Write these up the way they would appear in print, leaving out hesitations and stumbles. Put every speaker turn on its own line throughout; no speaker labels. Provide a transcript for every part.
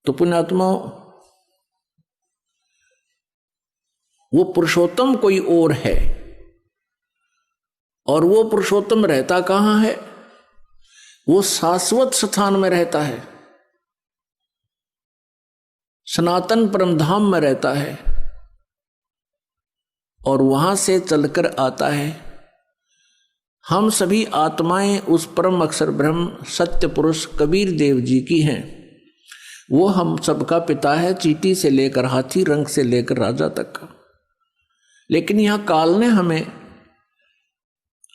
तो पुण्यात्मा, वो पुरुषोत्तम कोई और है, और वो पुरुषोत्तम रहता कहाँ है? वो शाश्वत स्थान में रहता है, सनातन परमधाम में रहता है, और वहां से चलकर आता है। हम सभी आत्माएं उस परम अक्षर ब्रह्म सत्य पुरुष कबीर देव जी की हैं। वो हम सबका पिता है, चींटी से लेकर हाथी, रंग से लेकर राजा तक का। लेकिन यह काल ने हमें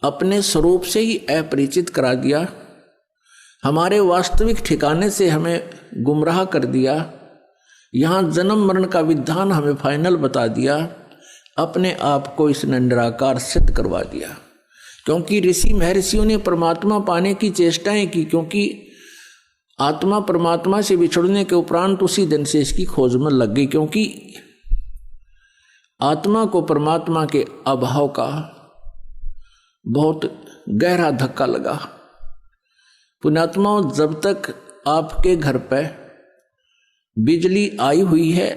अपने स्वरूप से ही अपरिचित करा दिया, हमारे वास्तविक ठिकाने से हमें गुमराह कर दिया। यहाँ जन्म मरण का विधान हमें फाइनल बता दिया, अपने आप को इसने निराकार सिद्ध करवा दिया। क्योंकि ऋषि महर्षियों ने परमात्मा पाने की चेष्टाएं की, क्योंकि आत्मा परमात्मा से बिछड़ने के उपरांत उसी दिन से इसकी खोज में लग गई, क्योंकि आत्मा को परमात्मा के अभाव का बहुत गहरा धक्का लगा। पुण्यात्माओं, जब तक आपके घर पर बिजली आई हुई है,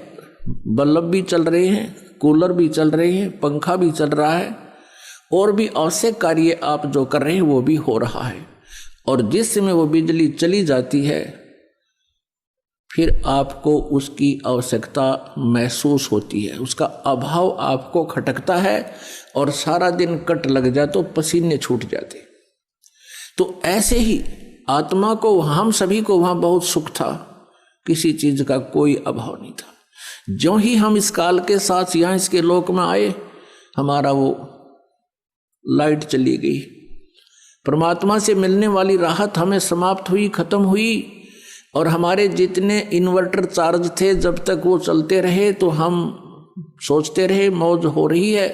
बल्ब भी चल रहे हैं, कूलर भी चल रहे हैं, पंखा भी चल रहा है, और भी आवश्यक कार्य आप जो कर रहे हैं वो भी हो रहा है, और जिस समय वो बिजली चली जाती है फिर आपको उसकी आवश्यकता महसूस होती है, उसका अभाव आपको खटकता है, और सारा दिन कट लग जाए तो पसीने छूट जाते। तो ऐसे ही आत्मा को, हम सभी को वहां बहुत सुख था, किसी चीज का कोई अभाव नहीं था। जो ही हम इस काल के साथ यहाँ इसके लोक में आए, हमारा वो लाइट चली गई, परमात्मा से मिलने वाली राहत हमें समाप्त हुई, खत्म हुई। और हमारे जितने इन्वर्टर चार्ज थे, जब तक वो चलते रहे तो हम सोचते रहे मौज हो रही है,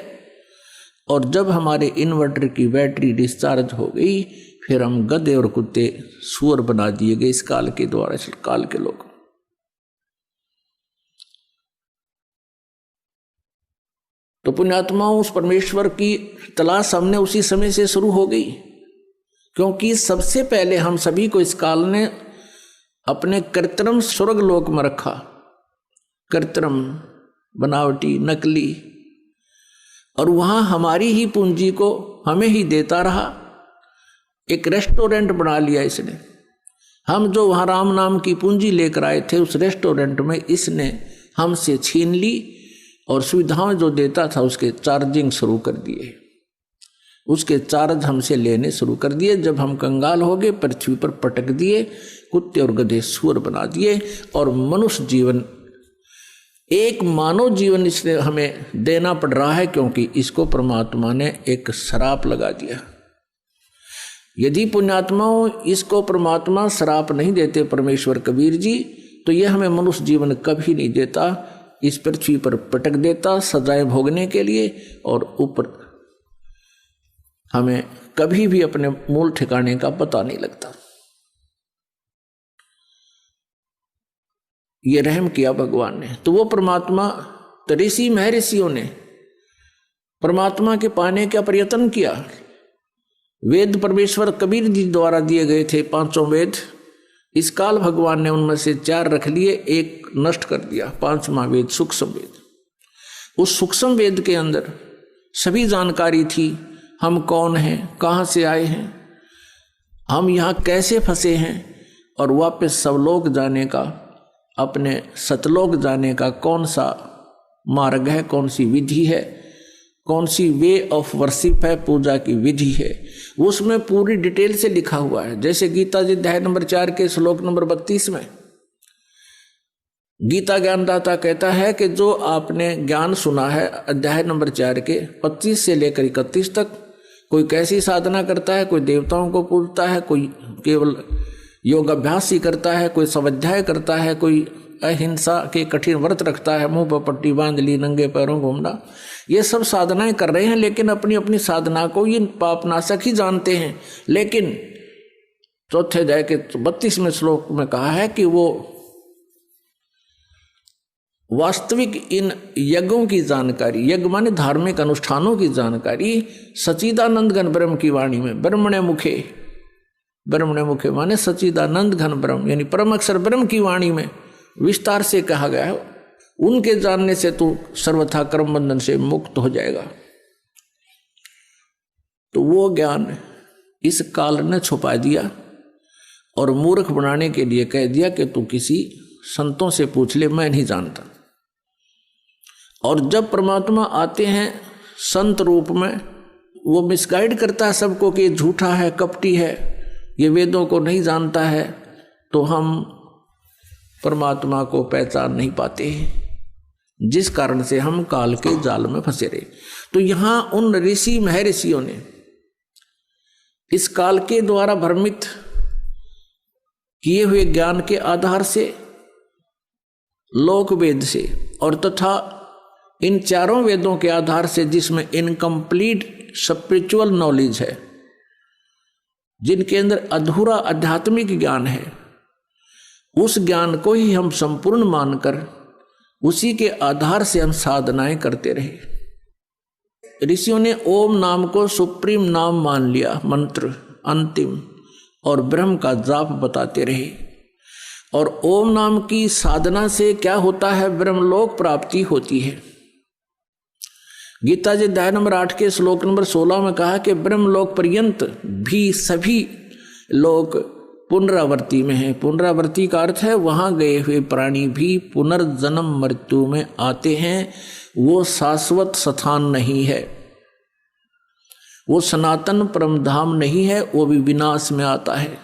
और जब हमारे इन्वर्टर की बैटरी डिस्चार्ज हो गई, फिर हम गधे और कुत्ते सुअर बना दिए गए इस काल के द्वारा, इस काल के लोग। तो पुण्यात्माओं, उस परमेश्वर की तलाश हमने उसी समय से शुरू हो गई, क्योंकि सबसे पहले हम सभी को इस काल ने अपने कृत्रिम स्वर्ग लोक में रखा, कृत्रिम, बनावटी, नकली, और वहां हमारी ही पूंजी को हमें ही देता रहा। एक रेस्टोरेंट बना लिया इसने। हम जो वहां राम नाम की पूंजी लेकर आए थे, उस रेस्टोरेंट में इसने हमसे छीन ली, और सुविधाएं जो देता था उसके चार्जिंग शुरू कर दिए, उसके चार्ज हमसे लेने शुरू कर दिए। जब हम कंगाल हो गए, पृथ्वी पर पटक दिए, कुत्ते और गधे सुअर बना दिए, और मनुष्य जीवन, एक मानव जीवन इसने हमें देना पड़ रहा है, क्योंकि इसको परमात्मा ने एक श्राप लगा दिया। यदि पुण्यात्माओं इसको परमात्मा श्राप नहीं देते, परमेश्वर कबीर जी, तो यह हमें मनुष्य जीवन कभी नहीं देता, इस पृथ्वी पर पटक देता सजाएं भोगने के लिए, और ऊपर हमें कभी भी अपने मूल ठिकाने का पता नहीं लगता। ये रहम किया भगवान ने। तो वो परमात्मा, तो ऋषि महर्षियों ने परमात्मा के पाने का प्रयत्न किया। वेद परमेश्वर कबीर जी द्वारा दिए गए थे, 5 वेद। इस काल भगवान ने उनमें से 4 रख लिए, एक नष्ट कर दिया, 5वां वेद सूक्ष्म वेद। उस सूक्ष्म वेद के अंदर सभी जानकारी थी, हम कौन हैं, कहाँ से आए हैं, हम यहाँ कैसे फंसे हैं, और वापस सवलोक जाने का, अपने सतलोक जाने का कौन सा मार्ग है, कौन सी विधि है, कौन सी वे ऑफ वर्शिप है, पूजा की विधि है, उसमें पूरी डिटेल से लिखा हुआ है। जैसे गीता जी अध्याय नंबर 4 के श्लोक नंबर 32 में गीता ज्ञानदाता कहता है कि जो आपने ज्ञान सुना है अध्याय नंबर 4 के 25 से लेकर 31 तक, कोई कैसी साधना करता है, कोई देवताओं को पूजता है, कोई केवल योग अभ्यास ही करता है, कोई स्वाध्याय करता है, कोई अहिंसा के कठिन व्रत रखता है, मुंह पर पट्टी बांध ली, नंगे पैरों घूमना, ये सब साधनाएं कर रहे हैं, लेकिन अपनी अपनी साधना को ये पापनाशक ही जानते हैं। लेकिन चौथे अध्याय के 32वें श्लोक में कहा है कि वो वास्तविक इन यज्ञों की जानकारी, यज्ञ माने धार्मिक अनुष्ठानों की जानकारी सच्चिदानंद घन ब्रह्म की वाणी में, ब्रह्मणे मुखे, ब्रह्मणे मुखे माने सच्चिदानंद घन ब्रह्म यानी परम अक्षर ब्रह्म की वाणी में विस्तार से कहा गया है। उनके जानने से तू सर्वथा कर्म बंधन से मुक्त हो जाएगा। तो वो ज्ञान इस काल ने छुपा दिया और मूर्ख बनाने के लिए कह दिया कि तू किसी संतों से पूछ ले, मैं नहीं जानता। और जब परमात्मा आते हैं संत रूप में, वो मिसगाइड करता है सबको कि झूठा है, कपटी है, ये वेदों को नहीं जानता है, तो हम परमात्मा को पहचान नहीं पाते हैं, जिस कारण से हम काल के जाल में फंसे रहे। तो यहां उन ऋषि महर्षियों ने इस काल के द्वारा भ्रमित किए हुए ज्ञान के आधार से, लोक वेद से और तथा इन चारों वेदों के आधार से, जिसमें इनकम्प्लीट स्पिरिचुअल नॉलेज है, जिनके अंदर अधूरा आध्यात्मिक ज्ञान है, उस ज्ञान को ही हम संपूर्ण मानकर उसी के आधार से हम साधनाएं करते रहे। ऋषियों ने ओम नाम को सुप्रीम नाम मान लिया, मंत्र अंतिम, और ब्रह्म का जाप बताते रहे। और ओम नाम की साधना से क्या होता है? ब्रह्मलोक प्राप्ति होती है। गीता जी अध्याय नंबर 8 के श्लोक नंबर 16 में कहा कि ब्रह्मलोक पर्यंत भी सभी लोग पुनरावृत्ति में है। पुनरावृत्ति का अर्थ है वहां गए हुए प्राणी भी पुनर्जन्म मृत्यु में आते हैं। वो शाश्वत स्थान नहीं है, वो सनातन परमधाम नहीं है, वो भी विनाश में आता है।